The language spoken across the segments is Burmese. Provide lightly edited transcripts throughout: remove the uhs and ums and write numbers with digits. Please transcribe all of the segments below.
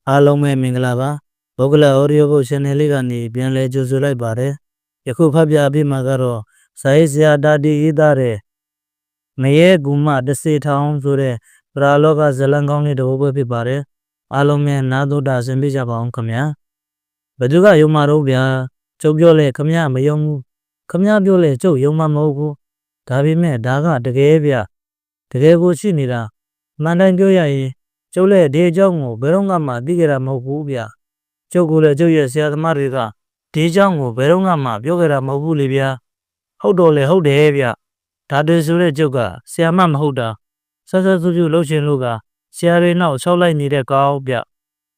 အားလုံးပဲမင်္ဂလာပါဘုဂ္ဂလ audio book channel လေးကနေပြန်လည်ကြိုဆိုလိုက်ပါတယ်ယခုဖတ်ပြအဖြစ်မှာကတော့စာရေးဆရာတာတီရေးသားတဲ့ငရဲကူမတစေထောင်ဆိုတဲ့ပရာလောကဇလံကောင်းလေးတစ်ပုဒ်ပဲဖြစ်ပါတယ်အားလုံးပဲနားတော်တာဆင်ပေးကြပါအောင်ခင်ဗျာဘယ်သူကယုံမှာတော့ဗျာကျုပ်ပြောလဲခင်ဗျာမယုံဘူးခင်ဗျာပြောလဲကျုပ်ယုံမှာမဟုတ်ဘူးဒါပေမဲ့ဒါကတကယ်ဗျတကယ်ကိုရှိနေတာမှန်တိုင်းပြောရရင်ကျုပ်လည်းဒီအကြောင်းကိုဘယ်တော့မှသိကြတာမဟုတ်ဘူးဗျကျုပ်ကလည်းကျုပ်ရဲ့ဆရာသမားတွေကဒီအကြောင်းကိုဘယ်တော့မှပြောကြတာမဟုတ်ဘူးလေဗျာဟုတ်တော့လေဟုတ်တယ်ဗျဒါတည်းဆိုတဲ့ကျုပ်ကဆရာမမဟုတ်တာဆက်ဆက်စုပ်စုပ်လှုပ်ရှင်လို့ကဆရာတွေနောက်ဆောက်လိုက်နေတဲ့ကောင်းဗျ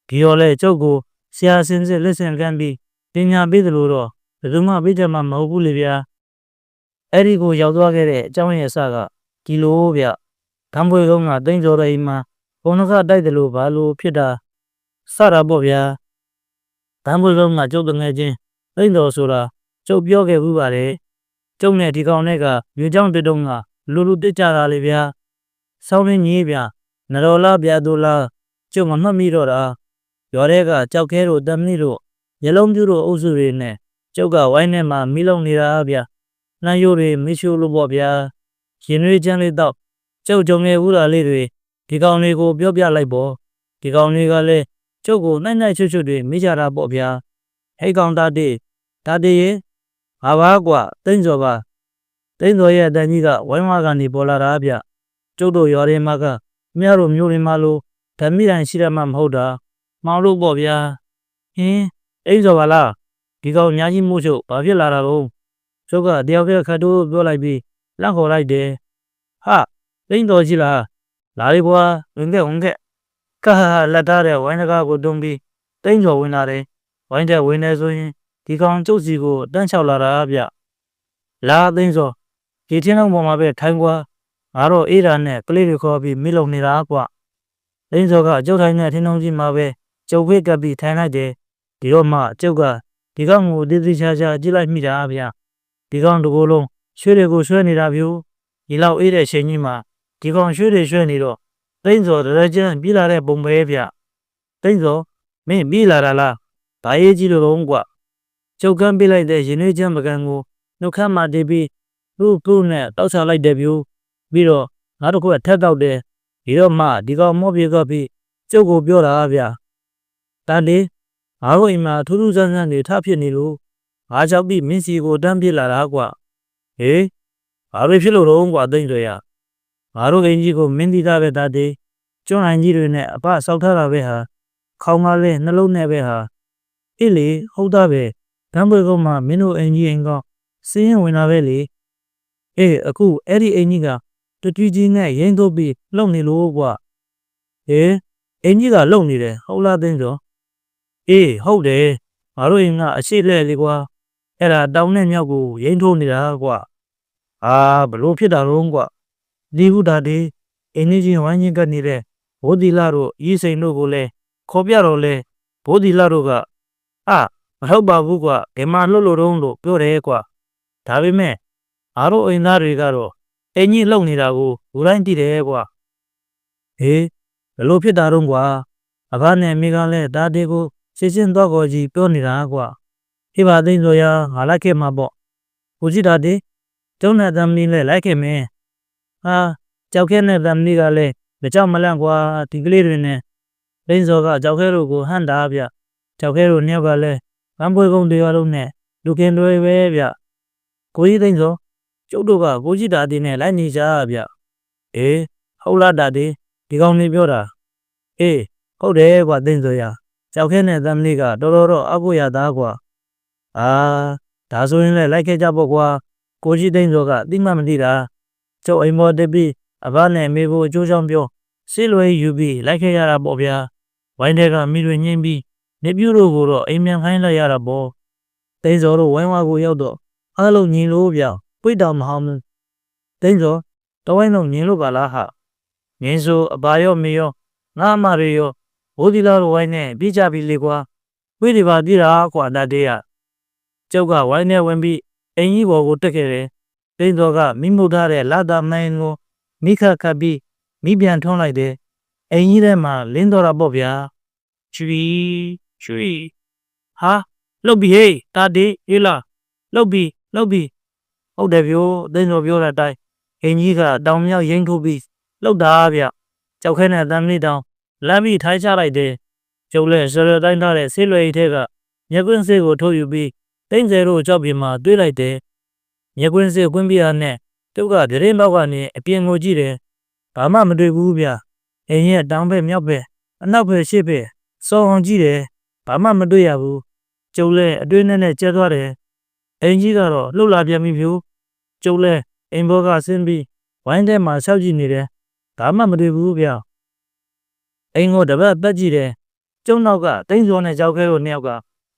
ဒီရောလဲကျုပ်ကိုဆရာစင်စစ်လက်ဆင့်ကမ်းပြီးပညာပေးသလိုတော့ဘယ်သူမှပြည့်ကြမှာမဟုတ်ဘူးလေဗျာအဲ့ဒီကိုရောက်သွားခဲ့တဲ့အကြောင်းရဲ့အစကဒီလိုဗျဓာတ်ပွေကုန်းကတိန့်စော်တဲ့အိမ်မှာဘုံနှကတိုက်တယ်လို့ဘာလို့ဖြစ်တာစတာပေါ့ဗျာဓာတ်ပွေကုန်းကကျုပ်တငယ်ချင်းတိန့်တော်ဆိုတာကျုပ်ပြောခဲ့ဘူးပါတယ်ကျုပ်နဲ့ဒီကောင်နဲ့ကမြေကြောင်းတတုံးကလူတက်ကြတာလေဗျာစောင်းရင်းကြီးဗျနတော်လားဗျာတို့လားကျုပ်မမှတ်မိတော့တာရွာထဲကကြောက်ခဲတို့တမဏိတို့ရလုံးပြူတို့အုပ်စုတွေနဲ့ကျုပ်ကဝိုင်းထဲမှာမိလုံးနေတာဗျနှမ်းရိုးတွေမရှိလို့ပေါ့ဗျာရင်ရွေးချမ်းလေးတော့ကျုပ်ကြုံခဲ့ဘူးလားလေးတွေဒီကောင်တွေကိုပြောပြလိုက်ပေါ့ဒီကောင်တွေကလည်းကျုပ်ကိုနိုင်ချွတ်တွေမိကြတာပေါ့ဗျာဟဲ့ကောင်တာတေရေငါပါကွာတိန့်စော်ပါတိန့်စော်ရဲ့အတန်ကြီးကဝိုင်းဝါကနေပေါ်လာတာဗျကျုပ်တို့ရွာတွေမှာကမြတ်တို့မျိုးတွေမှာလို့ဓာမိတိုင်းရှိရမှမဟုတ်တာမောင်လို့ပေါ့ဗျာဟင်းတိန့်စော်ပါလားဒီကောင်ညာကြီးမို့ချုပ်ဘာဖြစ်လာတာလို့ကျုပ်ကတယောက်ခတ်တိုးပြောလိုက်ပြီးလန့်ခေါ်လိုက်တယ်ဟာတိန့်စော်ကြီးလားလာလေကွာဝင်ခဲ့ကဟာလက်ထားတဲ့ဝိုင်းတကားကိုတွန်းပြီးတိန့်စော်ဝင်လာတယ်ဝိုင်းတဲ့ဝင်နေဆိုရင်ဒီကောင်ကျုပ်စီကိုတန်းချောက်လာတာဗျလာသိန်းစောဒီထင်းလုံးပေါ်မှာပဲထိုင်ကွာငါတော့အေးတာနဲ့ကလေးတွေခေါ်ပြီးမိလုံနေတာကွာသိန်းစောကကျုပ်ထိုင်တဲ့ထင်းလုံးကြီးမှာပဲကျုပ်ဖိတ်ကပ်ပြီးထိုင်လိုက်တယ်ဒီတော့မှကျုပ်ကဒီကောင်ကိုတိတိကျကျကြည့်လိုက်မိတာဗျဒီကောင်တကိုယ်လုံးရွှေတွေကိုရွှဲနေတာဗျဒီလောက်အေးတဲ့ချိန်ကြီးမှာဒီကောင်ရွှေတွေရွှဲနေတော့သိန်းစောတရကျန်းပြေးလာတဲ့ပုံပဲဗျသိန်းစောမင်းပြေးလာတာလားဘာရေးကြီးလို့လုံးကွာကျုပ်ကမ်းပေးလိုက်တဲ့ရင်နှွေးချမ်းပကံကိုနှုတ်ခမ်းမှတီးပြီးသူ့နဲ့တောက်ချလိုက်တယ်ပြီးတော့ငါတို့ကထက်တောက်တယ်ဒီတော့မှဒီကောင်မော့ပြေကပြီးကျုပ်ကိုပြောတာဗျာတန်ဒီငါတို့အိမ်မှာထူးထူးဆန်းဆန်းနေထဖြစ်နေလို့ငါကြောက်ပြီးမင်းစီကိုတန်းပြေးလာတာကွာဟေးဘာလို့ဖြစ်လို့တော့ကွာသိမ့်တွေရငါတို့အိမ်ကြီးကိုမင်းတီးသားပဲတန်ဒီကျွန်းအိမ်ကြီးတွေနဲ့အပဆောက်ထားတာပဲဟာခေါင်းကားလေးနှလုံးနဲ့ပဲဟာအေးလေဟုတ်တာပဲဓာတ်ပွေကုန်းမှာမင်းတို့အိမ်ကြီးအိမ်ကောင်စင်းရင်ဝင်လာပဲလေအေးအခုအဲ့ဒီအိမ်ကြီးကတတူးကြီးနဲ့ရိမ့်ထုတ်ပြီးလှုပ်နေလို့ကွာဟေးအိမ်ကြီးကလှုပ်နေတယ်ဟုတ်လားသိန်းစောအေးဟုတ်တယ်ငါတို့အိမ်ကအရှိလဲလေကွာအဲ့ဒါတောင်းနဲ့မြောက်ကိုရိမ့်ထုတ်နေတာကွာအာဘလို့ဖြစ်တာတော့ကွာဒီဟုတာဒီအိမ်ကြီးဝိုင်းကြီးကနေတဲ့ဘိုးဒီလာတို့ဤစိန်တို့ကိုလည်းခေါ်ပြတော့လဲဘိုးဒီလာတို့ကမဟုတ်ပါဘူးကွာဒီမှာလှုပ်လို့တော့လို့ပြောတယ်ကွာဒါပေမဲ့အားတို့အိမ်သားတွေကတော့အင်ကြီးလှုပ်နေတာကိုလူတိုင်းသိတယ်ကွာဟေးဘယ်လိုဖြစ်တာတော့ကွာအဘနဲ့မိကလည်းဒါတေကိုစစ်စစ်တော့ကိုကြီးပြောနေတာကွာအေးပါသိန်းဆိုရငါလိုက်ခဲ့မှာပေါ့ကိုကြီးဒါတေကျုံးနဲ့သမီးလည်းလိုက်ခဲ့မယ်ဟာကြောက်ခဲနဲ့သမီးကလည်းမကြောက်မလန့်ကွာဒီကလေးတွေနဲ့သိန်းစောကကြောက်ခဲတို့ကိုဟန့်တာဗျကြောက်ခဲတို့နှစ်ယောက်ကလည်းဗန်းပွေကုန်းတရားလုံးနဲ့လူကင်တွေပဲဗျကိုကြီးသိန်းစောကျုပ်တို့ကကိုကြီးတာတီနဲ့လိုက်နေကြဗျအေးဟုတ်လားတာတီဒီကောင်လေးပြောတာအေးဟုတ်တယ်ကွာသိန်းစောရကြောက်ခဲနဲ့သမီးကတော်တော့အဖို့ရသားကွာအာဒါဆိုရင်လည်းလိုက်ခဲ့ကြပေါ့ကွာကိုကြီးသိန်းစောကတိမှမသိတာကျုပ်အိမ်မော်တက်ပြီးအဘနဲ့မေဖို့အကျိုးဆောင်ပြောစီလွယ်ယူပြီးလိုက်ခဲ့ရတာပေါ့ဗျာဝိုင်းတဲ့ကမိတွေညှင်းပြီးနေပြူတို့ကိုတော့အိမ်မြန်ခိုင်းလိုက်ရတာပေါ့သိန်းစောတို့ဝိုင်းဝါကိုရောက်တော့အားလုံးညီလို့ဗျပွေတောင်မဟောင်းသိန်းစောတဝိုင်းလုံးညီလို့ပါလားဟာငင်းဆိုအပါရောမေရောငါအမတွေရောဘိုးဒီလာတို့ဝိုင်းနဲ့ပြေးကြပြီလေကွာပွေဒီပါပြေးတာကွာတတ်တဲ့ရကျုပ်ကဝိုင်းနဲ့ဝင်ပြီးအိမ်ကြီးပေါ်ကိုတက်ခဲ့တယ်သိန်းစောကမိမှုထားတဲ့လာတာမိုင်းကိုမိခတ်ခတ်ပြီးမိပြန်ထွန်းလိုက်တယ်အိမ်ကြီးထဲမှာလင်းတော်တာပေါ့ဗျာ ရွှေဟာလှုပ်ပြီဟေးတာဒီအေးလားလှုပ်ပြီဟုတ်တယ်ဗျို့သိန်းစောပြောတဲ့အတိုင်းအင်ကြီးကတောင်မြောက်ရိမ့်ထိုးပြီးလှုပ်တာဗျကြောက်ခဲနဲ့တမ်းလေးတောင်လမ်းပြီးထိုင်းချလိုက်တယ်ကျုပ်လည်းစရတိုင်းထားတဲ့ဆေးလွယ်ရီထဲကမြက်ကွင်းဆေးကိုထုတ်ယူပြီးသိန်း30ကြောက်ပြမှာတွေးလိုက်တယ်မြက်ကွင်းဆေးကွင်းပြရနဲ့ကျုပ်ကပြတင်းပေါက်ကနေအပြင်ကိုကြည့်တယ်ဘာမှမတွေ့ဘူးဗျအင်းရဲ့တောင်ဘက်မြောက်ဘက်အနောက်ဘက်ရှေ့ဘက်စော်အောင်ကြည့်တယ်ဘာမှမတွေ့ရဘူးကျုပ်လည်းအတွင်းနဲ့ကျဲသွားတယ်အင်ကြီးကတော့လှုပ်လာပြန်ပြီဖြူကျုပ်လည်းအိမ်ဘောကဆင်းပြီးဝိုင်းထဲမှာဆောက်ကြည့်နေတယ်ဘာမှမတွေ့ဘူးဗျအိမ်ကိုတပတ်ပတ်ကြည့်တယ်ကျုံနောက်ကသိန်းစောနဲ့ကြောက်ခဲတို့နှစ်ယောက်က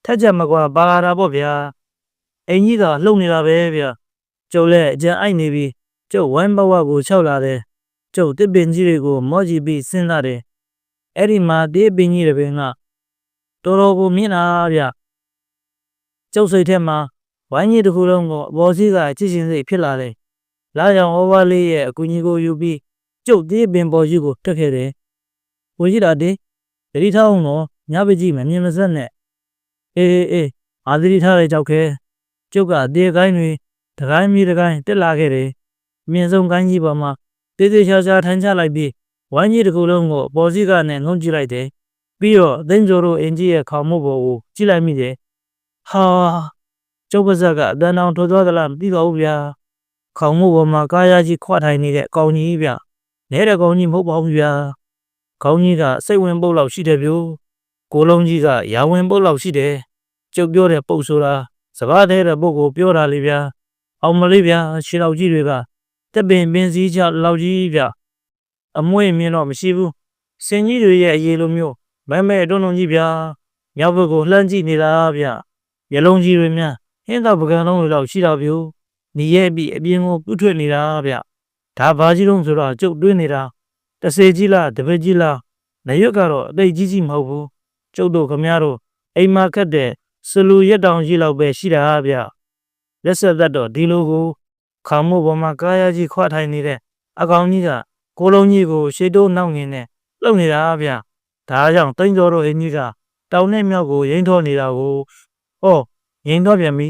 ထက်ချက်မကွာပါလာတာပေါ့ဗျာအင်ကြီးကလှုပ်နေတာပဲဗျကျုပ်လည်းအကြံအိုက်နေပြီးကျုပ်ဝိုင်းဘဝကိုခြောက်လာတယ်ကျုပ်တစ်ပင်ကြီးတွေကိုမော့ကြည့်ပြီးစဉ်းစားတယ်အဲ့ဒီမှာတစ်ပင်ကြီးတွေပင်ကတော်တော်ကိုမြင့်လာဗျကျုပ်စိတ်ထဲမှာဝိုင်းကြီးတစ်ခုလုံးကိုအပေါ်စီးကချစ်ရှင်စိတ်ဖြစ်လာတယ်လာရောင်ဩဝါလေးရဲ့အကူကြီးကိုယူပြီးကျုပ်တစ်ပင်ပေါ်ကြီးကိုတက်ခဲ့တယ်ကိုကြီးတာဒီတတိထောင်းတော့ညပကြီးမမြင်မစက်နဲ့အေးအာသတိထားတဲ့ကြောက်ခဲကျုပ်ကတေကိုင်းတွေတကိုင်းမီတကိုင်းတက်လာခဲ့တယ်မြင်ဆုံးကိုင်းကြီးပေါ်မှာတေးသေးချာချာထိုင်ချလိုက်ပြီးဝိုင်းကြီးတစ်ခုလုံးကိုပေါ်စီးကနဲ့ငုံကြည့်လိုက်တယ်ပြီးတော့သိန်းကျော်တို့အင်ကြီးရဲ့ခေါင်းမုတ်ပေါ်ကိုကြည့်လိုက်မိတယ်ဟာကျုပ်ပါဇက်ကအတန်းတောင်ထွက်သွားသလားမသိတော့ဘူးဗျာခေါင်းမုတ်ပေါ်မှာကားရကြီးခွထိုင်နေတဲ့ကောင်းကြီးဗျနဲတဲ့ကောင်းကြီးမဟုတ်ပါဘူးဗျာခေါင်းကြီးကစိတ်ဝင်ပုတ်လောက်ရှိတယ်ဗျို့ကိုလုံးကြီးကရာဝင်ပုတ်လောက်ရှိတယ်ကျုပ်ပြောတဲ့ပုတ်ဆိုတာစကားသေးတဲ့ပုတ်ကိုပြောတာလေဗျာအောင်မလေးဗျာခြေလောက်ကြီးတွေကတက်ပင်ပင်စည်းချလောက်ကြီးဗျအမွေးမြင်တော့မရှိဘူးစင်ကြီးတွေရဲ့အရေးလိုမျိုးမဲတွန်းကြီးဗျာမြောက်ဘက်ကိုလှမ်းကြည့်နေတာဗျမျက်လုံးကြီးတွေများဟင်းတော့ပကံလုံးတွေလောက်ရှိတော့ဗျို့ညီရဲ့ပြီးအပြင်ကိုပြုတ်ထွက်နေတာဗျဒါဘာကြီးလုံးဆိုတော့ကျုပ်တွေးနေတာတစေကြီးလားတပည့်ကြီးလားနရွက်ကတော့အသိကြီးမဟုတ်ဘူးကျုပ်တို့ခမရတို့အိမ်မှာခက်တဲ့စလူရက်တောင်ကြီးလောက်ပဲရှိတာဗျလက်ဆက်သက်တော့ဒီလိုကိုခေါင်းမို့ပေါ်မှာကားရကြီးခွထိုင်နေတဲ့အကောင်ကြီးကကိုလုံးကြီးကိုရှေ့တိုးနောက်ငင်နဲ့လှုပ်နေတာဗျဒါကြောင့်သိန်းတော်တို့အင်းကြီးကတောင်နဲ့မြောက်ကိုရိမ့်ထောနေတာကိုဟောရိမ့်တော့ပြန်ပြီ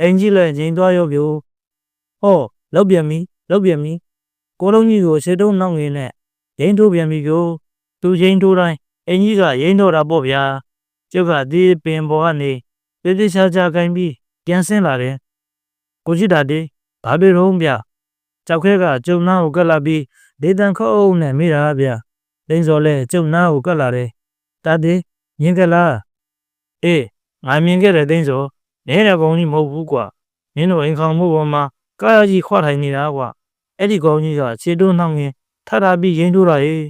အင်ကြီးလည်းရိမ့်သွားရောဗျို့ဟောလောက်ပြန်ပြီကိုလုံးကြီးကိုရှေ့တိုးနောက်ငင်နဲ့ရိမ့်ထိုးပြန်ပြီဗျို့သူရိမ့်ထိုးတိုင်းအင်ကြီးကရိမ့်တော့တာပေါ့ဗျာကျုပ်ကဒီပင်ပေါ်ကနေတေးသေးချာချာခိုင်းပြီးပြန်ဆင်းလာတယ်ကိုကြီးတာဒီဘာပြေတော့ဗျကြောက်ခဲကကျုံနာကိုကတ်လာပြီးဒေတန်ခုံးနဲ့မိတာဗျလိန်စော်လဲကျုံနာကိုကတ်လာတယ်တာဒီမြင်ကြလားအေးငါမြင်ခဲ့တယ်သိန်းစော်နဲတဲ့ကောင်ကြီးမဟုတ်ဘူးကွာမင်းတို့အိမ်ခေါင်မှုပေါ်မှာကားကြီးခွာထိုင်နေတာကွာအဲ့ဒီကောင်ကြီးကခြေတိုးနှောင်းငင်ထထပြီးရင်ထိုးတာဟေး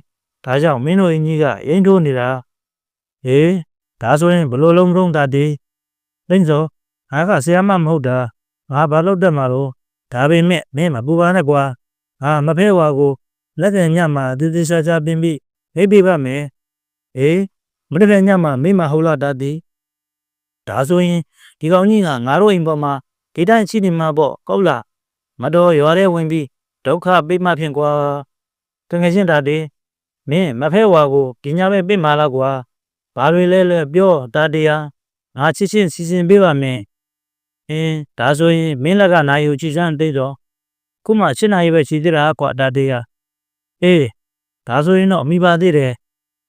ဒါကြောင့်မင်းတို့အင်ကြီးကရင်ထိုးနေတာဟေးဒါဆိုရင်ဘလို့လုံးတာဒီသိန်းစော်ငါကဆရာမမဟုတ်တာငါဘာလို့တက်မှာလို့ဒါပေမဲ့မင်းမပူပါနဲ့ကွာငါမဖဲဝါကိုလက်ကန်ညမှာတေးသေးချာချာပင်ပြီးဖိပေးပါမယ်အေးမတကယ်ညမှာမိမဟုတ်လားတာဒီဒါဆိုရင်ဒီကောင်ကြီးကငါတို့အိမ်ပေါ်မှာဒီတိုင်းရှိနေမှာပေါ့ကောက်လားမတော်ရွာထဲဝင်ပြီးဒုက္ခပေးမှဖြင့်ကွာတကယ်ချင်းတာဒီမင်းမဖဲဝါကိုပညာပဲပေးမှာလားကွာဘာတွေလဲပြောတာတရားငါချစ်ချင်းစီစဉ်ပေးပါမယ်ဒါဆိုရင်မင်းလက်ကနိုင်ယူချီစမ်းသိတော့ခုမှ7 နာရီပဲချီသေးတာကွာတာတရားအေးဒါဆိုရင်တော့မိပါသေးတယ်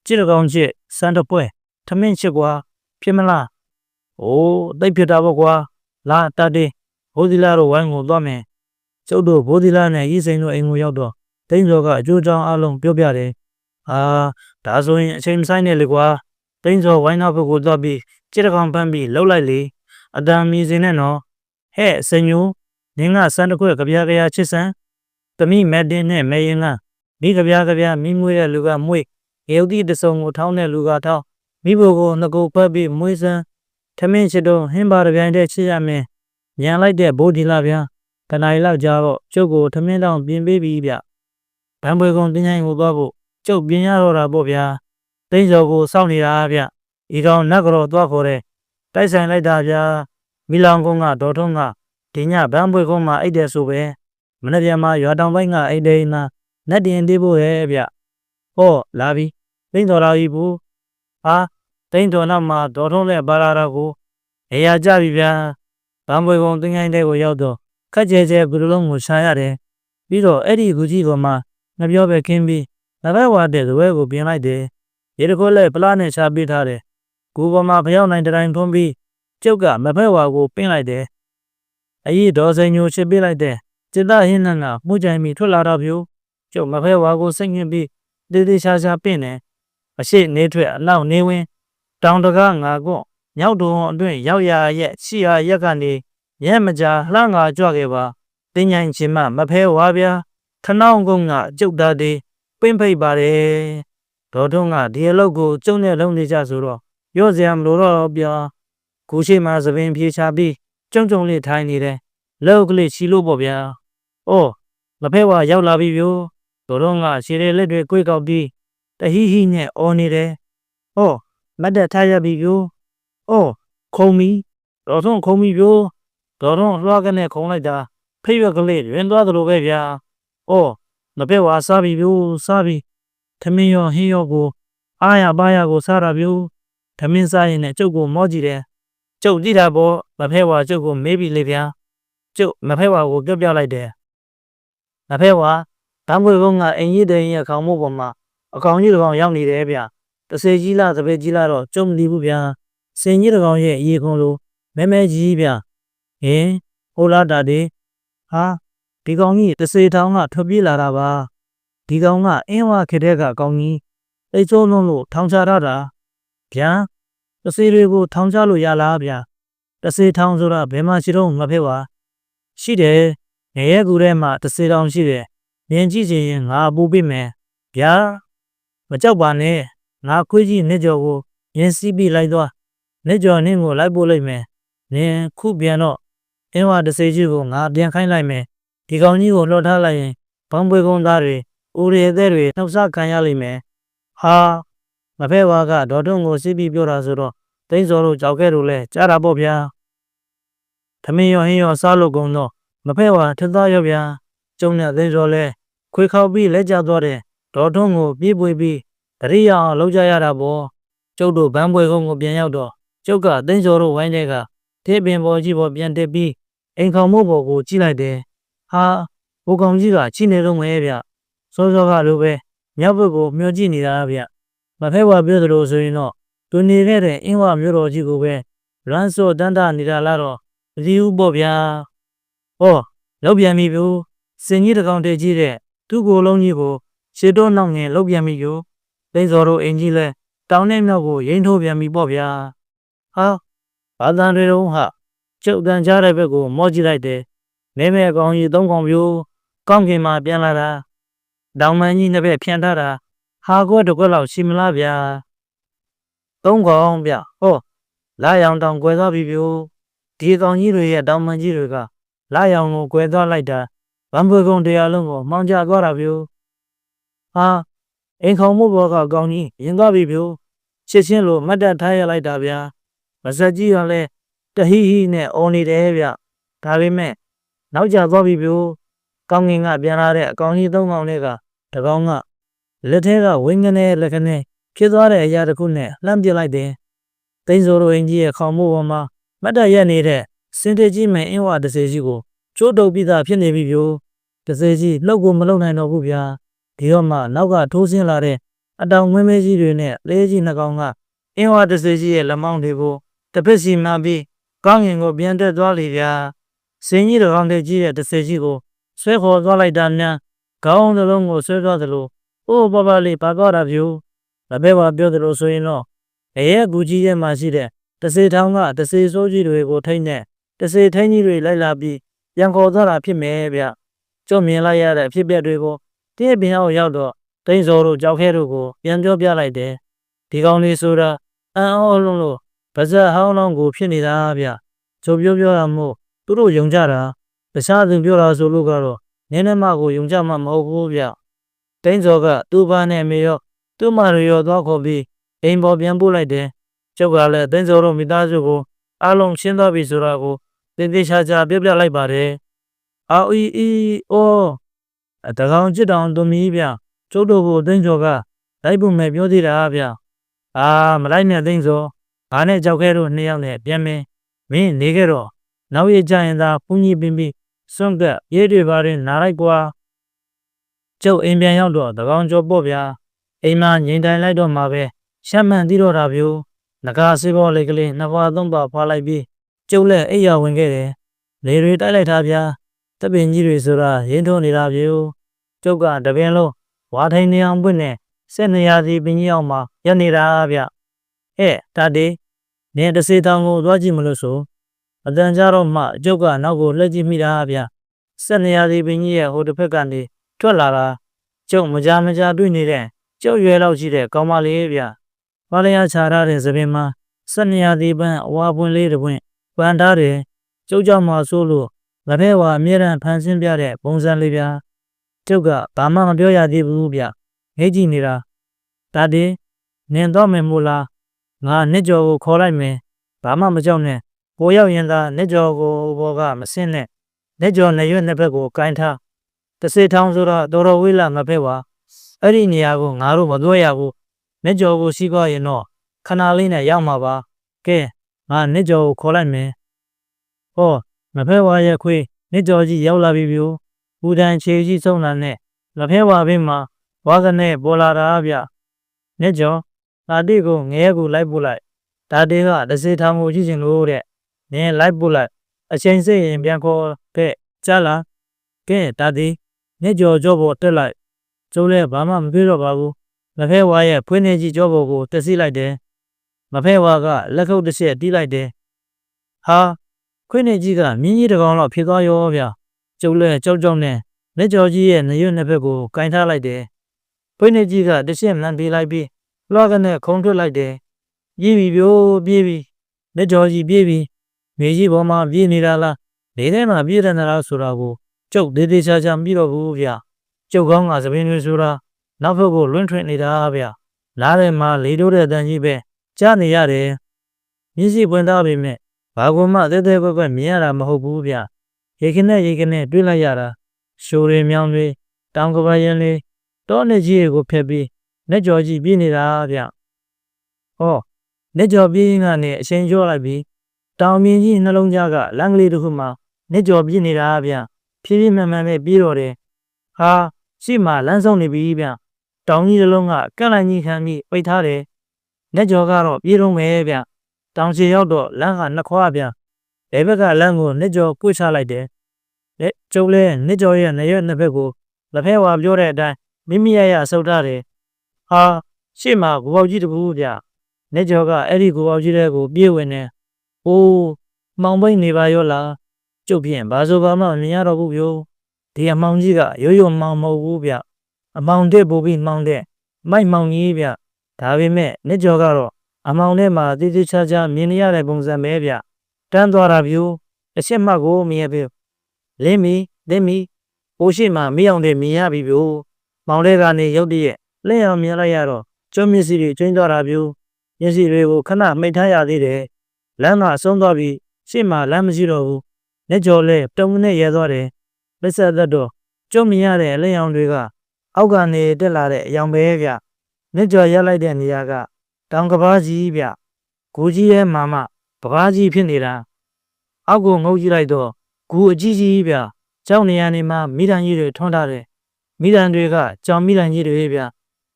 ကြည့်တကောင်ချစ်စမ်းတပွဲထမင်းချစ်ကွာဖြစ်မလားအိုးတိတ်ဖြစ်တာပေါ့ကွာလာတာတေးဘိုးဒီလာတို့ဝိုင်းကိုသွားမယ်ကျုပ်တို့ဘိုးဒီလာနဲ့ရေးစိန်တို့အိမ်ကိုရောက်တော့တိန်းစော်ကအကျိုးကြောင်းအလုံးပြောပြတယ်ဒါဆိုရင်အချိန်မဆိုင်နဲ့လေကွာတိန်းစော်ဝိုင်းနောက်ဘက်ကိုသွားပြီးကြည့်တကောင်ဖမ်းပြီးလှုပ်လိုက်လေအတန်မြည်စင်နဲ့နော်ဟဲ့စညိုနင်းကစမ်းတခွဲ့ကြပြကြချစ်စမ်းသမီးမက်တင်နဲ့မေရင်ကမိကြပြမိမွေးတဲ့လူကမွေးရုပ်တိတစုံကိုထောင်းတဲ့လူကထောင်းမိဖို့ကိုနှစ်ကိုဖက်ပြီးမွေးစမ်းထမင်းချစ်တော့ဟင်းပါတပြိုင်တည်းချစ်ရမယ်ညံလိုက်တဲ့ဘိုးဒီလာဗျာခဏရီလောက်ကြာတော့ကျုပ်ကိုထမင်းတောင်ပြင်ပေးပြီးဗျဗန်ပွဲကုန်းတင်းချိုင်ကိုသွားဖို့ကျုပ်ပြင်ရတော့တာပေါ့ဗျာတိန်းစော်ကိုစောင့်နေတာဗျဤကောင်နတ်ကတော့သွားခေါ်တဲ့တိုက်ဆိုင်လိုက်တာဗျာမီလောင်ကုန်းကဒေါ်ထုံးကဒီညဗန်ပွဲကုန်းမှာအိတ်တယ်ဆိုပဲမနေ့ပြန်မှာရွာတောင်ပိုင်းကအိတ်တယ်နာနတ်တင်သေးဖို့ရဲ့ဗျဟောလာပြီတိန်းစော်လာပြီဘူးဟာတ တိန်တော်နောက်မှာဒေါ်ထုံးနဲ့ပါလာတော့ကိုနေရာကြပြီဗျာဗန်ပွေကုန်းတင်းကိုင်းတဲ့ကိုရောက်တော့ခက်ကျဲကျဲဘလူလုံးကိုရှာရတယ်ပြီးတော့အဲ့ဒီကူကြီးပေါ်မှာငပြောပဲခင်းပြီးနဘက်ဝါတဲ့ဇွဲကိုပြင်လိုက်တယ်ရေတခွက်လက်ပလားနဲ့ရှာပေးထားတယ်ကူပေါ်မှာဖျောက်နိုင်တိုင်းထွန်းပြီးကျုပ်ကမဖက်ဝါကိုပင်းလိုက်တယ်အကြီးဒေါ်စိန်ညိုချစ်ပေးလိုက်တဲ့จิตဟင်းနှံကမှုကြိုင်ပြီးထွက်လာတော့ပြိုကျုပ်မဖက်ဝါကိုစိတ်ညစ်ပြီးတေးသေးချာချာပင့်တယ်အရှိနေထွက်အနောက်နေဝင်တောင်တကားငါကွန့်မြောက်တုံအတွင်းရောက်ရရဲ့ရှိရရက်ကနေရဲမကြာလှငါကြွခဲ့ပါတင်းញိုင်ချင်းမမဖဲဝါဗျာထနောင်းကုန်းကကျုပ်သားသေးပင့်ဖိတ်ပါတယ်ဒေါ်ထုံးကဒီအလုပ်ကိုကျုံနဲ့လုံးနေကြဆိုတော့ရော့စရာမလိုတော့ဗျာကိုရှိမှသပင်ပြေချပြီးကျုံလေးထိုင်နေတယ်လောက်ကလေးချီလို့ပေါ့ဗျာအော်မဖဲဝါရောက်လာပြီဗျိုဒေါ်ထုံးကခြေလက်တွေကိုယ်ကောက်ပြီးတဟိဟိနဲ့အော်နေတယ်ဟောမတ်တက်ထားရပြီဗျိုအော်ခုံမီဒေါ်ထုံးခုံမီဗျိုဒေါ်ထုံးလွှားကနေခုံလိုက်တာဖိရွက်ကလေးရင်သွားသလိုပဲဗျာအော်မဖဲဝါစားပြီဗျိုစားပြီထမင်းရောဟင်းရောကိုအားရပါရကိုစားတာဗျိုထမင်းစားရင်လည်းကျုပ်ကိုမောကြည့်တယ်ကျုပ်ကြည့်တာပေါ့မဖဲဝါကျုပ်ကိုမေးပြီလေဗျာကျုပ်မဖဲဝါကိုပြောပြလိုက်တယ်မဖဲဝါတမ်းပွေကုန်းကအင်ကြီးတဲ့ရဲ့ခေါင်းမို့ပေါ်မှာအကောင်ကြီးတစ်ကောင်ရောက်နေတယ်ဗျတစေကြီးလားတပည့်ကြီးလားတော့ကျုံမသိဘူးဗျာစင်ကြီးတစ်ကောင်ရဲ့အရေခွန်လိုမဲကြီးဗျဟင်ဟိုလာတာဒီဟာဒီကောင်ကြီးတစေထောင်ကထွက်ပြေးလာတာပါဒီကောင်ကအင်းဝခေတဲ့ကအကောင်ကြီးအိတ်စိုးလုံးလို့ထောင်ချရတာဗျာတစေတွေကိုထောင်ချလို့ရလားဗျာတစေထောင်ဆိုတာဘယ်မှာရှိတော့မဖြစ်ပါရှိတယ်ငရဲကူထဲမှာတစေထောင်ရှိတယ်မြင်ကြည့်ရင်ငါပူပေးမယ်ဗျာမကြောက်ပါနဲ့ငါခွေးကြီးနှစ်ကျော်ကိုမြင်စီးပြီးလိုက်သွားနှစ်ကျော်နင်းကိုလိုက်ပို့လိုက်မယ်နင်ခုပြန်တော့အင်းဝတစေကြီးကိုငါပြန်ခိုင်းလိုက်မယ်ဒီကောင်ကြီးကိုလှော်ထားလိုက်ရင်ဘုံပွေကုန်းသားတွေဦးရည်သေးတွေနှုတ်ဆက်ခံရလိမ့်မယ်ဟာမဖဲဝါကဒေါ်ထုံးကိုစီးပြီးပြောတာဆိုတော့တိန်းစော်တို့ကြောက်ခဲ့လို့လဲကြားတာပေါ့ဗျာထမင်းရောဟင်းရောစားလို့ကုန်တော့မဖဲဝါထသားရောဗျာကျုံနဲ့သိန်းစော်လဲခွေခောက်ပြီးလက်ကျသွားတဲ့ဒေါ်ထုံးကိုပြေးပွေပြီးတရိယာအောင်လှုပ်ကြရတာပေါ့ကျုပ်တို့ဗန်းပွေကုန်းကိုပြန်ရောက်တော့ကျုပ်ကသိန်းစော်တို့ဝိုင်းတဲ့ကထေးပင်ပေါ်ကြီးပေါ်ပြန်တက်ပြီးအိမ်ခေါင်မို့ပေါ်ကိုကြည့်လိုက်တယ်ဟာဘိုးကောင်ကြီးကချိနေတော့မယ်ဗျစောစောကလိုပဲမြောက်ဘက်ကိုမျောကြည့်နေတာဗျမဖဲဝါပြောသလိုဆိုရင်တော့သူနေခဲ့တဲ့အင်းဝမြို့တော်ကြီးကိုပဲရန်စောတန်းတာနေတာလားတော့မသိဘူးပေါ့ဗျာဟောလောက်ပြန်ပြီဗျိုစင်ကြီးတကောင်တည်းကြီးတဲ့သူ့ကိုယ်လုံးကြီးကိုရှေတော့နောက်ငင်လောက်ပြန်ပြီဗျိုသိန်းစော်တို့အင်ကြီးလဲတောင်းနဲ့မြောက်ကိုရိမ့်ထိုးပြန်ပြီပေါ့ဗျာဟာဘာသာတွေတော့ဟာကျုပ်တန်ကြားတဲ့ဘက်ကိုမော့ကြည့်လိုက်တယ်မဲမဲကောင်ကြီးသုံးကောင်ပြိုကောင်းကင်မှာပြန်လာတာတောင်မန်းကြီးနှစ်ဘက်ဖြန့်ထားတာဟာကွက်တစ်ကွက်လောက်ရှိမလားဗျာသုံးကောင်ဗျဟောလာရောင်တောင်ကွယ်သွားပြီဗျိုဒီကောင်ကြီးတွေရဲ့တောင်မန်းကြီးတွေကလာရောင်ကိုကွယ်သွားလိုက်တာဗန်ပွေကုန်းတရားလုံးကိုမှောင်ကျသွားတာဗျိုဟာအိမ်ခေါင်မှုဘောကကောင်ကြီးရင်သွားပြီဗျိုချစ်ချင်းလိုမတ်တက်ထားရလိုက်တာဗျာမဆက်ကြီးကလည်းတဟိဟိနဲ့အော်နေတယ်ဗျဒါပေမဲ့နောက်ကျသွားပြီဗျိုကောင်းငင်ကပြန်လာတဲ့အကောင်ကြီးသုံးကောင်တွေကတကောင်ကလက်ထဲကဝင်းကနေလက်ကနေဖြစ်သွားတဲ့အရာတစ်ခုနဲ့လှမ်းပစ်လိုက်တယ်သိန်းစောတို့အင်ကြီးရဲ့ခေါင်မို့ပေါ်မှာမတ်တက်ရက်နေတဲ့စင်တေကြီးမဲ့အင်းဝတစေကြီးကိုကျိုးတုပ်ပြီးသားဖြစ်နေပြီဗျိုတစေကြီးလှုပ်ကိုမလှုပ်နိုင်တော့ဘူးဗျာဒီတော့မှနောက်ကထိုးဆင်းလာတဲ့အတောင်ငွေမဲကြီးတွေနဲ့လေးကြီးနှစ်ကောင်ကအင်းဝတစေကြီးရဲ့လက်မောင်းတွေကိုတပည့်စီမှပြီးကောင်းငင်ကိုပြန်တက်သွားလေဗျာစင်ကြီးတော်တဲ့ကြီးရဲ့တစေကြီးကိုဆွဲခေါ်သွားလိုက်တာများခေါင်းတစ်လုံးကိုဆွဲသွားသလိုအိုးပပလေးပါသွားတာဗျိုလက်ပဲပါပြောသလိုဆိုရင်တော့ရဲကူကြီးရဲ့မှာရှိတဲ့တစေထောင်ကတစေစိုးကြီးတွေကိုထိမ့်နဲ့တစေထိန်းကြီးတွေလိုက်လာပြီးပြန်ခေါ်သွားတာဖြစ်မယ်ဗျကျုံမြင်လိုက်ရတဲ့အဖြစ်ပြက်တွေကိုတင်းပင်အောင်ရောက်တော့တိန်းစော်တို့ကြောက်ခဲတို့ကိုပြန်ပြောပြလိုက်တယ်ဒီကောင်လေးဆိုတာအံ့ဩလုံးလို့ဗဇက်ဟောင်းလောင်းကိုဖြစ်နေတာဗျကျုပ်ပြောရမို့သူတို့ယုံကြတာတခြားသူပြောတာဆိုလို့ကတော့နည်းနည်းမှကိုယုံကြမှာမဟုတ်ဘူးဗျတိန်းစော်ကသူ့ဘာနဲ့မေရောသူ့မရရောသွားခေါ်ပြီးအိမ်ပေါ်ပြန်ပို့လိုက်တယ်ကျုပ်ကလည်းတိန်းစော်တို့မိသားစုကိုအားလုံးရှင်းသွားပြီဆိုတာကိုတင်းတင်းချာချာပြပြလိုက်ပါတယ်အော်အော်တကောင်ချစ်တောင်သူမီးဗျကျုပ်တို့ကိုတိန်းစော်ကလိုက်ဖို့မဲ့ပြောသေးတာဗျ မလိုက်နဲ့သိမ့်စောငါနဲ့ကြောက်ခဲတို့နှစ်ယောက်နဲ့ပြန်မင်းမင်းနေခဲ့တော့နောက်ရကြရင်သာပူကြီးပင်ပြီးစွန့်ကပ်ရေးတွေပါရင်နားလိုက်ကွာကျုပ်အိမ်ပြန်ရောက်တော့သကောင်ကျော်ပေါ့ဗျာအိမ်မှာငိန်တိုင်လိုက်တော့မှာပဲရှမ်းမှန်သိတော့တာဗျို့ငကားစေးပေါ်လေးကလေးနှစ်ပါးသုံးပါးဖွာလိုက်ပြီးကျုပ်လည်းအိပ်ရဝင်ခဲ့တယ်လေတွေတိုက်လိုက်တာဗျာတပင်ကြီးတွေဆိုတာရင်းထုံးနေတာဗျို့ကျုပ်ကတပင်လုံးဝါထိုင်နေအောင်ပွင့်နေ12ရာသီပင်ကြီးအောင်မှာရနေတာဗျတာတေနင်တစေတောင်ကိုသွားကြည့်မလို့ဆိုအတန်ကြတော့မှကျုပ်ကနောက်ကိုလှည့်ကြည့်မိတာဗျ12ရာသီပင်ကြီးရဲ့ဟိုတစ်ဖက်ကနေထွက်လာတာကျုပ်မကြတွေ့နေတဲ့ကျုပ်ရွယ်လောက်ရှိတဲ့ကောင်းမလေးဗျပါလျာချထားတဲ့သပင်မှာ12ရာသီပန်းအဝါပွင့်လေးတစ်ပွင့်ပန်ထားတယ်ကျုပ်ကြောင့်မှဆိုလို့လက်ထဲဝါအမြဲတမ်းဖန်ဆင်းပြတဲ့ပုံစံလေးဗျာကျုပ်ကဘာမှမပြောရသေးဘူးဗျငဲ့ကြည့်နေတာဒါတည်းနင်တော့မယ်မို့လားငါနှစ်ကျော်ကိုခေါ်လိုက်မယ်ဘာမှမကြောက်နဲ့ကိုရောက်ရင်သာနှစ်ကျော်ကိုဘောကမစင်းနဲ့နှစ်ကျော်နှစ်ရွက်နှစ်ဘက်ကိုကင်ထားတစေထောင်ဆိုတော့တော်တော်ဝေးလာငါဖက်ပါအဲ့ဒီနေရာကိုငါတို့မပြောရဘူးနှစ်ကျော်ကိုစီးသွားရင်တော့ခဏလေးနဲ့ရောက်မှာပါကဲငါနှစ်ကျော်ကိုခေါ်လိုက်မယ်ဟောမဖဲဝါရဲ့ခွေးနှစ်ကျော်ကြီးရောက်လာပြီဗျို့ဦးတန်းခြေကြီးဆုံးလာနဲ့မဖဲဝါဘေးမှာဝါကနေပေါ်လာတာဗျနှစ်ကျော်ဒါတိကိုငရဲကိုလိုက်ပို့လိုက်ဒါတေကတစေထောင်ကိုကြည့်ချင်လို့တဲ့နင်လိုက်ပို့လိုက်အချိန်စိတ်ရင်ပြန်ခေါ်တဲ့ကြားလားကဲဒါတိနှစ်ကျော်ကြောပေါ်တက်လိုက်ကျုံးလဲဘာမှမပြေတော့ပါဘူးမဖဲဝါရဲ့ဖွေးနေကြီးကြောပေါ်ကိုတက်စီလိုက်တယ်မဖဲဝါကလက်ခုပ်တစ်ချက်တီးလိုက်တယ်ဟာခွေးနေကြီးကမြင်းကြီးတစ်ကောင်လောက်ဖြစ်သွားရောဗျကျုပ်လဲကြောက်နဲ့လက်ကျော်ကြီးရဲ့နေရွက်နှစ်ဖက်ကိုကင်ထားလိုက်တယ်ခွေးနေကြီးကတစ်ချက်မှန်ပေးလိုက်ပြီးလွှားကနဲ့ခုံထွက်လိုက်တယ်ပြေးပြီဗျို့ပြေးပြီလက်ကျော်ကြီးပြေးပြီမြေကြီးပေါ်မှာပြေးနေတာလားလေထဲမှာပြေးတယ်လားဆိုတာကိုကျုပ်ဒေချာမပြီးတော့ဘူးဗျကျုပ်ကောင်းကသပင်းတွေဆိုတာနောက်ဘက်ကိုလွင့်ထွင်နေတာဗျလားထဲမှာလေတိုးတဲ့တန်ကြီးပဲကြားနေရတယ်မျက်စိပွင့်သားပေမဲ့ဘာကွမှတဲကွက်မြင်ရတာမဟုတ်ဘူးဗျရေခနဲ့တွေးလိုက်ရတာရှိုးတွေမြောင်းတွေတောင်ကပါရင်လေးတောနဲ့ကြီးကိုဖျက်ပြီးလက်ကျော်ကြီးပြေးနေတာဗျဟောလက်ကျော်ပြေးကနေအချိန်ကျော်လိုက်ပြီးတောင်မြင်ကြီးနှလုံးသားကလမ်းကလေးတစ်ခုမှာလက်ကျော်ပြေးနေတာဗျဖြည်းဖြည်းမှန်ပဲပြေးတော့တယ်ဟာရှိမှလမ်းဆုံးနေပြီဗျတောင်ကြီးတစ်လုံးကကန့်လိုက်ကြီးခံပြီးပိတ်ထားတယ်လက်ကျော်ကတော့ပြေးတော့မယ်ဗျတောင်ချေရောက်တော့လမ်းကနှစ်ခွာဗျဘဲဘက်ကလမ်းကိုလက်ကျော်ကွေ့ချလိုက်တယ်ကျုပ်လဲလက်ကျော်ရဲ့နေရွက်နှစ်ဘက်ကိုလက်ဖဲဝါပြောတဲ့အတိုင်းမိမိရဆုပ်ထားတယ်ဟာရှေ့မှာကိုပေါကြီးတပူဗျလက်ကျော်ကအဲ့ဒီကိုပေါကြီးတဲ့ကိုပြေးဝင်နေအိုးမှောင်ပိတ်နေပါရောလားကျုပ်ဖြင့်ဘာဆိုဘာမှမမြင်ရတော့ဘူးဗျို့ဒီအမောင်ကြီးကရိုးမှောင်မဟုတ်ဘူးဗျအမောင်တက်ပို့ပြီးမှောင်တဲ့မိုက်မှောင်ကြီးဗျဒါပေမဲ့လက်ကျော်ကတော့အမောင်ထဲမှာတိတိကျကျမြင်ရတဲ့ပုံစံပဲဗျတန်းသွားတာဗျို့အချက်မှတ်ကိုမြင်ရပြီလင်းမီပိုးရှိမှမီးအောင်တဲ့မြင်ရပြီဗျို့မောင်တဲ့ကနေရုတ်တရက်လင်းအောင်မြင်လိုက်ရတော့ကျုံမျက်စိတွေကျဉ်းသွားတာဗျို့မျက်စိတွေကိုခဏမိတ်ထားရသေးတယ်လမ်းကအဆုံးသွားပြီးရှေ့မှာလမ်းမရှိတော့ဘူးလက်ကျော်လဲတုံနဲ့ရဲသွားတယ်လက်ဆက်သက်တော့ကျုံမြင်ရတဲ့အလင်းအောင်တွေကအောက်ကနေတက်လာတဲ့အယောင်ပဲဗျလက်ကျော်ရလိုက်တဲ့နေရာကတောင်ကဘာကြီးဗျဂူကြီးရဲ့မာမကဘာကြီးဖြစ်နေတာအောက်ကိုငုံကြည့်လိုက်တော့ဂူအကြီးကြီးဗျကျောင်းနေရာနေမှာမိတန်ကြီးတွေထွန်းထားတယ်မိတန်တွေကကြောင်မိတန်ကြီးတွေဗျ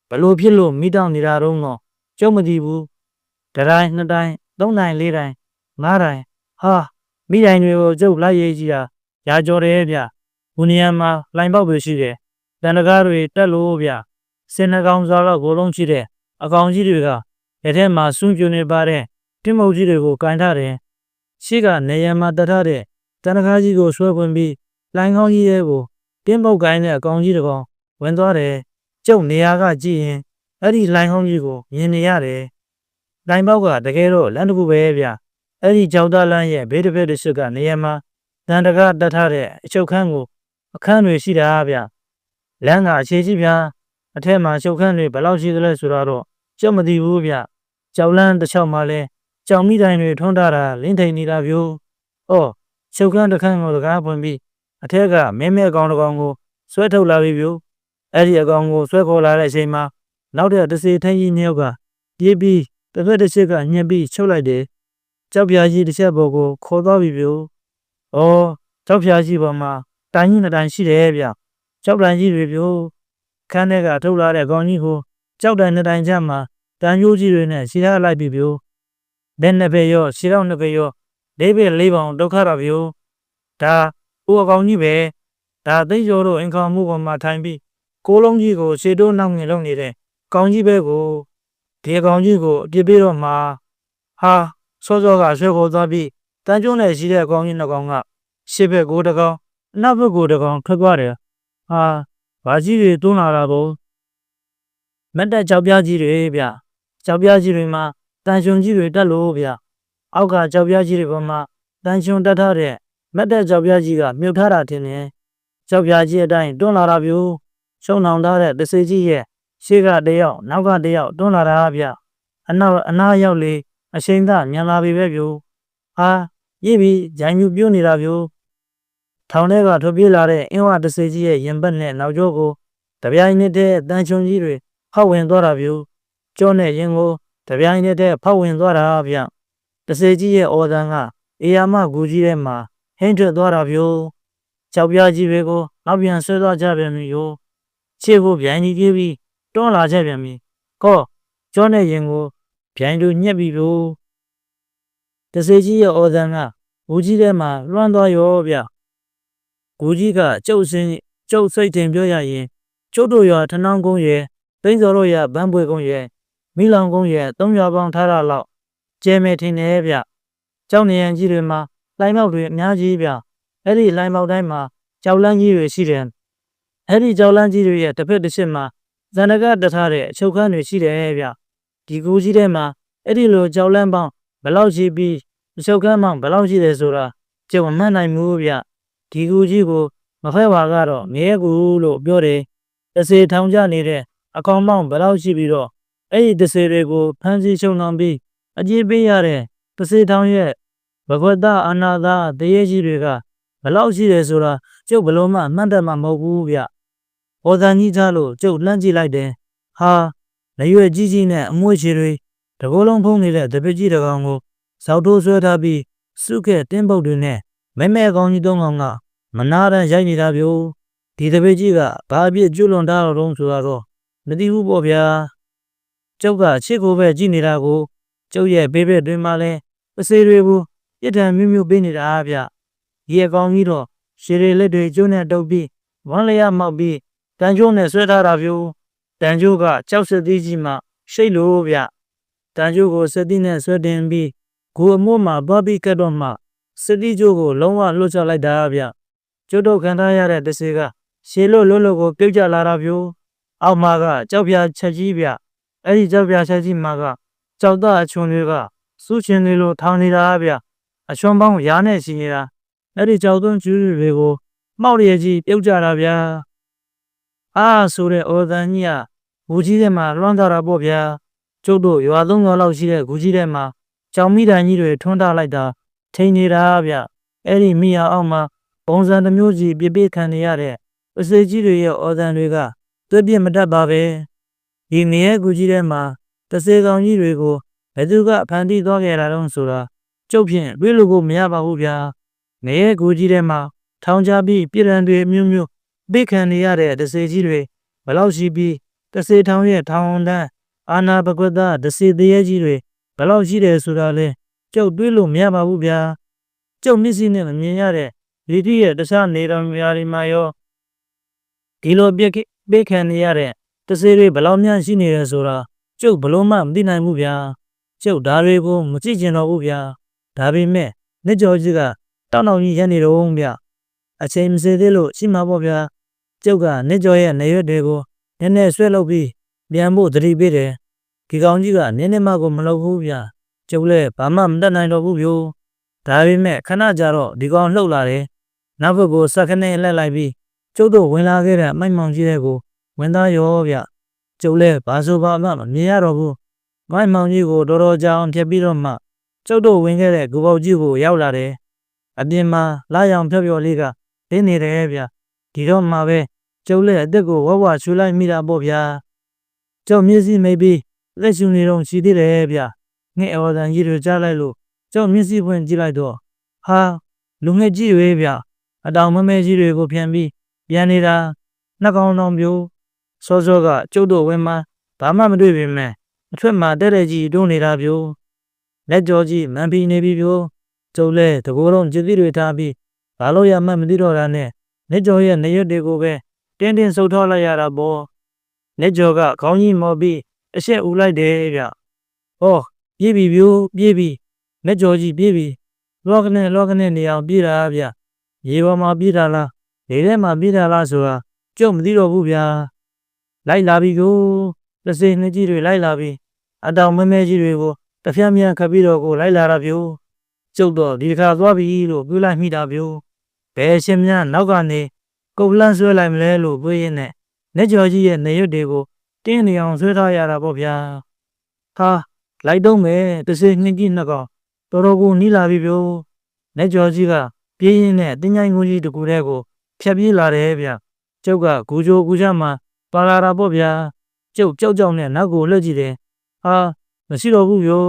ဘလို့ဖြစ်လို့မိတောင်နေတာတော့ကျုံမသိဘူးတစ်တိုင်းနှစ်တိုင်းသုံးတိုင်းလေးတိုင်းငါးတိုင်းဟာမိတိုင်းတွေကိုကျုပ်လိုက်ရေးကြည့်တာရာကြော်တယ်ဗျဘူနီယံမှာလိုင်ပေါက်ပဲရှိတယ်တန်တကားတွေတက်လို့ဗျစင်နှကောင်စားတော့ဂိုလုံးရှိတဲ့အကောင်ကြီးတွေကလက်ထဲမှာစွန့်ပြနေပါတဲ့တင်းမုတ်ကြီးတွေကိုကန်ထားတယ်ရှေ့ကနေရံမှာတတ်ထားတဲ့တန်တကားကြီးကိုဆွဲပွင့်ပြီးလိုင်ကောင်းကြီးရဲ့ကိုတင်းပုတ်ကိုင်းတဲ့အကောင်ကြီးတစ်ကောင်ဝင်သွားတယ်ကျုပ်နေရာကကြည့်ရင်အဲ့ဒီလိုင်ကောင်းကြီးကိုမြင်နေရတယ်လိုင်ပေါက်ကတကယ်တော့လမ်းတစ်ခုပဲဗျအဲ့ဒီကြောက်သားလမ်းရဲ့ဘေးတစ်ဖက်တစ်ချက်ကနေရာမှာတန်တကားတတ်ထားတဲ့အချုပ်ခန်းကိုအခန်းတွေရှိတာဗျလမ်းကအခြေကြီးဗျအထက်မှာချုပ်ခန်းတွေဘယ်လောက်ရှိသလဲဆိုတော့ကျုပ်မသိဘူးဗျကြောက်လန်းတစ်ချောင်းမှလဲကြောင်မိတိုင်းတွေထွန်းထားတာလင်းထိန်နေတာဗျို့ချုပ်ခန်းတစ်ခန်းကိုတကားပွင့်ပြီးအထက်ကမဲအကောင်တစ်ကောင်ကိုဆွဲထုတ်လာပြီဗျို့အဲ့ဒီအကောင်ကိုဆွဲခေါ်လာတဲ့အချိန်မှာနောက်တဲ့တစေထိုင်းကြီးနှစ်ယောက်က ပြေးပြီးတစ်ဖက်တစ်ချက်ကညှက်ပြီးချုပ်လိုက်တယ်ကြောက်ပြားကြီးတစ်ချက်ပေါ်ကိုခေါ်သွားပြီဗျို့ကြောက်ပြားကြီးပေါ်မှာတိုင်ကြီးနှစ်တိုင်ရှိတယ်ဗျကြောက်တိုင်ကြီးတွေဗျို့ခန်းထဲကထုတ်လာတဲ့ကောင်ကြီးကိုကြောက်တိုင်နှစ်တိုင်ချမ်းမှာတန်ကြိုးကြီးတွေနဲ့ခြေထားလိုက်ပြီဗျို့လက်နှစ်ဖက်ရောခြေထောက်နှစ်ဖက်ရောလေးဖက်လေးပေါင်ဒုက္ခတော့ဗျို့ဒါဦးအကောင်ကြီးပဲဒါသိကျော်တို့အင်ကောင်မှုပေါ်မှာထိုင်ပြီးကိုလုံးကြီးကိုခြေတိုးနောက်ငင်လုပ်နေတဲ့ကောင်ကြီးပဲကိုဒီအကောင်ကြီးကိုအပြစ်ပေးတော့မှာဟာစောစောကဆွဲခေါ်သွားပြီးတန်ကျုံးနဲ့ရှိတဲ့ကောင်ကြီးနှစ်ကောင်ကရှေ့ဘက်ကိုတစ်ကောင်အနောက်ဘက်ကိုတစ်ကောင်ထွက်သွားတယ်ဟာဘာကြီးတွေတွန်းလာတာပေါ့မက်တက်ကြောက်ပြားကြီးတွေဗျကြောက်ပြားကြီးတွေမှာတန်ရှင်ကြီးတွေတက်လို့ဗျအောက်ကကြောက်ပြားကြီးတွေပေါ်မှာတန်ရှင်တက်ထားတဲ့မက်တက်ကြောက်ပြားကြီးကမြုပ်ထားတာထင်တယ်ကြောက်ပြားကြီးအတိုင်းတွန်းလာတာဗျရှုံနှောင်ထားတဲ့တဆေကြီးရဲ့ရှေ့ကတယောက်နောက်ကတယောက်တွန်းလာတာဗျအနာရောက်လေအချိန်သားညံလာပြီပဲဗျဟာရည်ပြီးဂျိုင်မြူပြိုးနေတာဗျထောင်ထဲကထွက်ပြေးလာတဲ့အင်းဝတဆေကြီးရဲ့ရင်ဘတ်နဲ့နောက်ကျောကိုတပြိုင်နက်တည်းတန်ချုံကြီးတွေဖောက်ဝင်သွားတာဗျကျောနဲ့ရင်ကိုတပြိုင်နက်တည်းဖောက်ဝင်သွားတာဗျတဆေကြီးရဲ့အော်ဒန်ကအေယာမကူကြီးထဲမှာဟင်းထွက်သွားတာဗျကြောက်ပြားကြီးတွေကိုနောက်ပြန်ဆွဲသွားကြပြန်ပြီခြေကိုဗျိုင်ကြီးပြေးပြီးတွန်းလာကြပြန်ပြီကောကျောနဲ့ရင်ကိုဗျိုင်တို့ညက်ပြီတဆေကြီးရဲ့အော်ဒန်ကဘူကြီးထဲမှာလွှမ်းသွားရောဗျဘူကြီးကကျုပ်စိတ်တင်ပြောရရင်ကျုပ်တို့ရွာထနောင်းကုန်းရဲ့သိန်းစော်တို့ရဲ့ဗန်းပွေကုန်းရဲ့မိလောင်ကုန်းရဲ့3ရွာပေါင်းထားတာလောက်ကျဲမဲ့ထင်တယ်ဗျကြောက်နေရန်ကြီးတွေမှာလိုင်းမောက်တွေအများကြီးဗျအဲ့ဒီလိုင်းမောက်တိုင်းမှာကြောက်လန်းကြီးတွေရှိတယ်အဲ့ဒီကြောက်လန်းကြီးတွေရဲ့တစ်ဖက်တစ်ချက်မှာဇန္နကတထားတဲ့အချုပ်ခန်းတွေရှိတယ်ဗျဒီကူကြီးထဲမှာအဲ့ဒီလိုကြောက်လန်းပေါင်းဘယ်လောက်ရှိပြီးအချုပ်ခန်းပေါင်းဘယ်လောက်ရှိတယ်ဆိုတာကျုပ်မမှတ်နိုင်ဘူးဗျဒီကူကြီးကိုမဖက်ဝါကတော့ငရဲကူလို့ပြောတယ်တဆေထောင်ကြနေတဲ့အကောင်ပေါင်းဘယ်လောက်ရှိပြီးတော့အဲ့ဒီတဆေတွေကိုဖမ်းဆီးချုပ်နှောင်ပြီးအကြေးပေးရတဲ့တဆေထောင်ရဲ့ဘဂဝတအာနာသာတရေကြီးတွေကဘယ်လောက်ရှိတယ်ဆိုတာကျုပ်ဘလို့မှမှတ်တတ်မှာမဟုတ်ဘူးဗျဟော်ဇန်ကြီးသားလို့ကျုပ်လှမ်းကြည့်လိုက်တယ်ဟာနရွယ်ကြီးကြီးနဲ့အမွှေးချေတွေတကိုယ်လုံးဖုံးနေတဲ့တပည့်ကြီးတစ်ကောင်ကိုဇောက်ထိုးဆွဲထားပြီးစုခဲ့တင်းပုတ်တွေနဲ့မဲကောင်ကြီး3ကောင်ကမနာရန်ရိုက်နေတာဗျို့ဒီတပည့်ကြီးကဘာအပြစ်ကျွလွန်တာတော့ဆိုတော့မသိဘူးပေါ့ဗျာကျုပ်ကချစ်ကိုပဲကြည့်နေတာကိုကျုပ်ရဲ့ဘေးဘက်တွင်မှလဲပစေတွေကိုပြစ်ဒဏ်မျိုးပေးနေတာဗျဒီအကောင်ကြီးတော့ရှည်ရလက်တွေကျိုးနဲ့တုပ်ပြီးဝမ်းလျာမောက်ပြီးတန်ကျိုးနဲ့ဆွဲထားတာဗျို့တန်ကျိုးကကြောက်စသည်ကြီးမှရှိတ်လို့ဗျတန်ကျိုးကိုစသည်နဲ့ဆွဲတင်ပြီးကိုအမိုးမှာသွားပြီးကတ်တော့မှစသည်ကျိုးကိုလုံးဝလွတ်ချလိုက်တာဗျကျုပ်တို့ခံထားရတဲ့တဆေကရှည်လို့ကိုပြုတ်ကျလာတာဗျို့အောက်မှာကကြောက်ပြားချက်ကြီးဗျအဲ့ဒီကြောက်ပြားချက်ကြီးမှာကကြောက်သားအချွန်တွေကစူးချင်တွေလိုထောင်နေတာဗျအချွန်ပေါင်းရာနဲ့ရှိနေတာအဲ့ဒီကြောက်သွန်းကျူးတွေကိုမှောက်ရကြီးပြုတ်ကြတာဗျဆိုတဲ့အော်ဒန်ကြီးကဂူကြီးထဲမှာလွှမ်းသွားတာပေါ့ဗျာကျုပ်တို့ရွာ3ရွာလောက်ရှိတဲ့ဂူကြီးထဲမှာကြောင်မိတိုင်ကြီးတွေထွန်းထားလိုက်တာထိန်နေတာဗျအဲ့ဒီမိရအောက်မှာပုံစံတစ်မျိုးစီပြပြခံနေရတဲ့ပစေကြီးတွေရဲ့အော်ဒန်တွေကသွေးပြစ်မတတ်ပါပဲဒီနေရကူကြီးထဲမှာတစေကောင်ကြီးတွေကိုဘယ်သူကဖန်တီးသွားခဲ့တာတော့ဆိုတာကျုပ်ဖြင့်တွေးလို့ကိုမရပါဘူးဗျာနေရကူကြီးထဲမှာထောင်ချပြီးပြည်ရန်တွေမျိုးပိခံနေရတဲ့တစေကြီးတွေဘယ်လောက်ရှိပြီးတစေထောင်ရဲ့ထောင်တန်းအာနာပကွတ်သားတစေတရေကြီးတွေဘယ်လောက်ရှိတယ်ဆိုတာလဲကျုပ်တွေးလို့မရပါဘူးဗျာကျုပ်မျက်စိနဲ့မမြင်ရတဲ့ဒီတိရဲ့တခြားနေတော်များတွေမှာရောဒီလိုပိခံနေရတဲ့တစေတွေဘယ်လောက်များရှိနေတယ်ဆိုတာကျုပ်ဘလို့မှမသိနိုင်ဘူးဗျာကျုပ်ဓာတွေကိုမကြည့်ကျင်တော့ဘူးဗျာဒါပေမဲ့နှစ်ကျော်ကြီးကတောက်တောက်ကြီးရနေတော့ဗျအချိန်မစေသေးလို့ရှိမှာပေါ့ဗျာကျုပ်ကနှစ်ကျော်ရဲ့နေရွက်တွေကိုနည်းနည်းဆွဲလုပ်ပြီးပြန်ဖို့သတိပေးတယ်ဒီကောင်ကြီးကနည်းနည်းမှကိုမလုပ်ဘူးဗျကျုပ်လည်းဘာမှမတတ်နိုင်တော့ဘူးဗျဒါပေမဲ့ခဏကြာတော့ဒီကောင်လှုပ်လာတယ်နောက်ဘက်ကိုစက္ကနဲ့လှက်လိုက်ပြီးကျုပ်တို့ဝင်လာခဲ့တဲ့မိုက်မောင်ကြီးတွေကိုဝင်သားရောဗျကျုပ်လည်းဘာဆိုဘာမှမမြင်ရတော့ဘူးမိုက်မောင်ကြီးကိုတော်တော်ကြာအောင်ဖြတ်ပြီးတော့မှကျုပ်တို့ဝင်ခဲ့တဲ့ဂူပေါက်ကြီးကိုရောက်လာတယ်အပြင်မှာလာရောင်ဖြော့ဖြော့လေးကတင်းနေတယ်ဗျဒီတော့မှပဲကျုပ်လည်းအသက်ကိုဝဝချူလိုက်မိတာပေါ့ဗျာကျုပ်မျက်စိမိတ်ပြီး လက်ရှင်နေတော့ရှိသေးတယ်ဗျငှက်အော်တန်ကြီးတွေကြားလိုက်လို့ကျောက်မျက်စိဖွင့်ကြည့်လိုက်တော့ဟာလူငှက်ကြီးတွေဗျအတောင်မမဲကြီးတွေကိုဖြန်ပြီးပြန်နေတာနှက်ကောင်းတော်မျိုးစောစောကကျုပ်တို့ဝင်းမှာဘာမှမတွေ့ပေမဲ့အထွက်မှာတဲ့တဲ့ကြီးတွန်းနေတာပြိုလက်ကြောကြီးမန်ပီနေပြီပြိုကျုပ်လဲတကူလုံးကြည်သီးတွေထားပြီးဘာလို့ရမှမသိတော့တာနဲ့လက်ကြောရဲ့နေရွက်တွေကိုပဲတင်းတင်းဆုပ်ထောက်လိုက်ရတာပေါ့လက်ကြောကခေါင်းကြီးမော်ပြီးအရှက်ဦးလိုက်တယ်ဗျဟောပြေးပြီပြိုပြေးပြီလက်ကြောကြီးပြေးပြီလောကနေနေအောင်ပြေးတာဗျရေပေါ်မှာပြေးတာလားလေထဲမှာပြေးတာလားဆိုတာကျုပ်မသိတော့ဘူးဗျာလိုက်လာပြီကိုတစ်စိနှစ်ကြီးတွေလိုက်လာပြီအတောင်မဲမဲကြီးတွေကိုတပြင်းပြန်ခပ်ပြီးတော့ကိုလိုက်လာတာပြိုကျုပ်တော့ဒီတစ်ခါသွားပြီလို့ပြောလိုက်မိတာပြိုဘယ်ရှင်များနောက်ကနေကုတ်လန်းဆွဲလိုက်မလဲလို့ပြောရင်းနဲ့လက်ကြော်ကြီးရဲ့နေရွက်တွေကိုတင်းနေအောင်ဆွဲထားရတာပေါ့ဗျာဟာလိုက်တော့မယ်တစ်စိနှစ်ကြီးနှစ်ကောင်တော်တော်ကိုနီးလာပြီပြိုလက်ကြော်ကြီးကပြေးရင်းနဲ့တင်းချိုင်းကိုကြီးတကူတဲ့ကိုဖြတ်ပြေးလာတယ်ဗျကျုပ်ကဂူချိုဂူချမှာပါလာတာပေါ့ဗျာကျုပ်ကြောက်နဲ့နောက်ကိုလှည့်ကြည့်တယ်ဟာမရှိတော့ဘူးပြို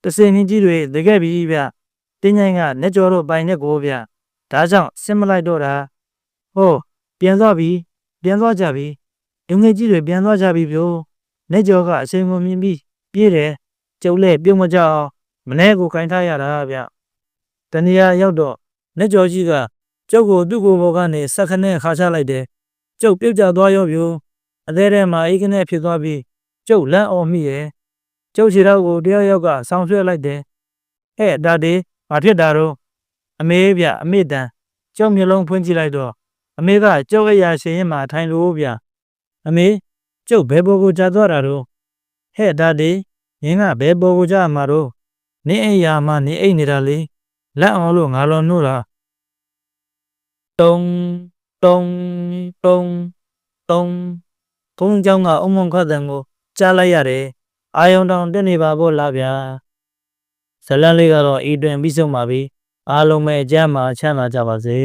တစ်စိနှစ်ကြီးတွေတကယ်ပြီဗျတင်းချိုင်းကလက်ကြော်တော့ပိုင်နဲ့ကိုဗျဒါကြောင့်စစ်မလိုက်တော့တာဟောပြန်သွားပြီပြန်သွားကြပြီလူငယ်ကြီးတွေပြန်သွားကြပြီပြိုလက်ကြော်ကအချိန်ကိုမြင်ပြီးပြေးတယ်ကျုပ်လည်းပြုံးမကြအောင်မနေ့ကိုခိုင်းထားရတာဗျတနေရာရောက်တော့လက်ကြော်ကြီးကကျုပ်ကိုသူ့ကိုယ်ပေါ်ကနေဆက်ခနဲ့ခါချလိုက်တယ်ကျုပ်ပြုတ်ကျသွားရောပြိုအသေးထဲမှာအိတ်ကနေဖြစ်သွားပြီးကျုပ်လန့်အောင်မိရဲ့ကျုပ်ခြေထောက်ကိုတယောက်ယောက်ကဆောင်းဆွဲလိုက်တယ်ဟဲ့ဒါဒီဘာဖြစ်တာတော့အမေဗျအမေတန်ကျုပ်မျိုးလုံးဖွင့်ကြည့်လိုက်တော့အမေကကျုပ်အရာရှင်ရင်မှာထိုင်လို့ဗျအမေကျုပ်ဘယ်ဘောကိုကြာသွားတာတော့ဟဲ့ဒါဒီငင်းကဘယ်ဘောကိုကြာမှာတော့နင်းအိမ်ရာမှာနင်းအိမ်နေတာလေလက်အောင်လို့ငါလောနှိုးတာတုံတုံတုံတုံဘုံเจ้าကအုံမုံခတ်တဲ့ကိုကြားလိုက်ရတယ်အာယုံတောင်တက်နေပါဘောလားဗျာဇလန်းလေးကတော့ဤတွင်ပြီးဆုံးပါပြီအားလုံးပဲအကျမ်းမှာချမ်းသာကြပါစေ